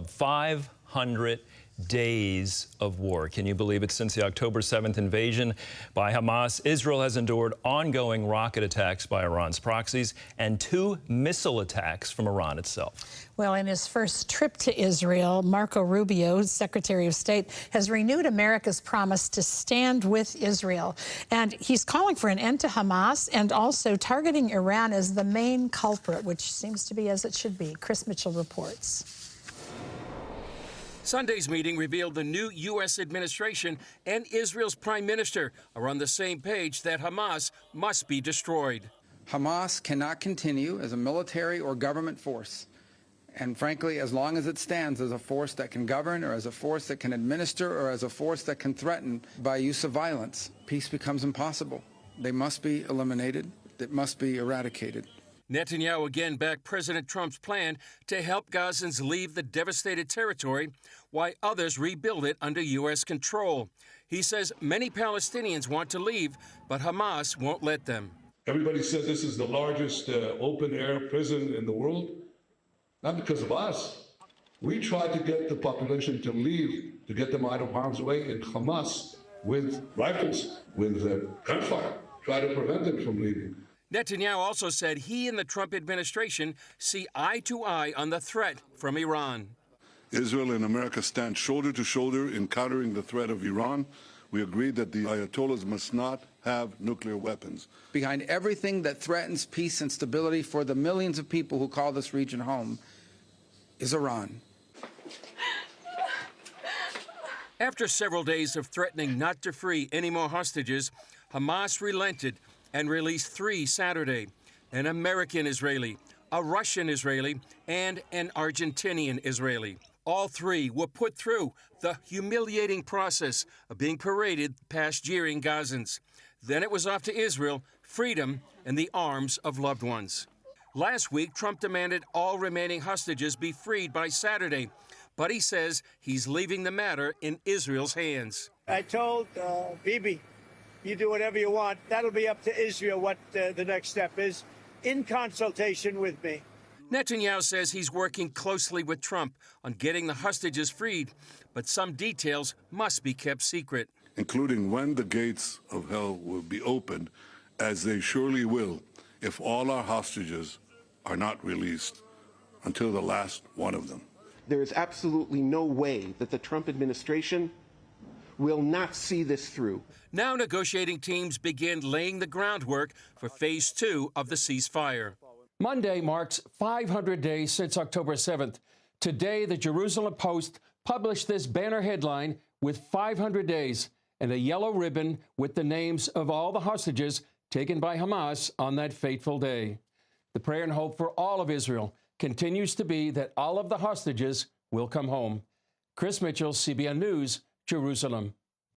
500 days of war. Can you believe it? Since the October 7th invasion by Hamas, Israel has endured ongoing rocket attacks by Iran's proxies and 2 missile attacks from Iran itself. Well, in his first trip to Israel, Marco Rubio, Secretary of State, has renewed America's promise to stand with Israel. And he's calling for an end to Hamas and also targeting Iran as the main culprit, which seems to be as it should be. Chris Mitchell reports. Sunday's meeting revealed the new U.S. administration and Israel's prime minister are on the same page that Hamas must be destroyed. Hamas cannot continue as a military or government force. And frankly, as long as it stands as a force that can govern or as a force that can administer or as a force that can threaten by use of violence, peace becomes impossible. They must be eliminated. It must be eradicated. Netanyahu again backed President Trump's plan to help Gazans leave the devastated territory while others rebuild it under U.S. control. He says many Palestinians want to leave, but Hamas won't let them. Everybody said this is the largest open-air prison in the world. Not because of us. We tried to get the population to leave, to get them out of harm's way, and Hamas, with rifles, with gunfire, tried to prevent them from leaving. Netanyahu also said he and the Trump administration see eye to eye on the threat from Iran. Israel and America stand shoulder to shoulder in countering the threat of Iran. We agreed that the Ayatollahs must not have nuclear weapons. Behind everything that threatens peace and stability for the millions of people who call this region home is Iran. After several days of threatening not to free any more hostages, Hamas relented and released 3 Saturday, an American Israeli, a Russian Israeli, and an Argentinian Israeli. All 3 were put through the humiliating process of being paraded past jeering Gazans. Then it was off to Israel, freedom, and the arms of loved ones. Last week, Trump demanded all remaining hostages be freed by Saturday, but he says he's leaving the matter in Israel's hands. I told Bibi, you do whatever you want. That'll be up to Israel what the next step is, in consultation with me. Netanyahu says he's working closely with Trump on getting the hostages freed, but some details must be kept secret. Including when the gates of hell will be opened, as they surely will if all our hostages are not released until the last one of them. There is absolutely no way that the Trump administration will not see this through. Now negotiating teams begin laying the groundwork for Phase 2 of the ceasefire. Monday marks 500 days since October 7th. Today, the Jerusalem Post published this banner headline with 500 days and a yellow ribbon with the names of all the hostages taken by Hamas on that fateful day. The prayer and hope for all of Israel continues to be that all of the hostages will come home. Chris Mitchell, CBN News, Jerusalem.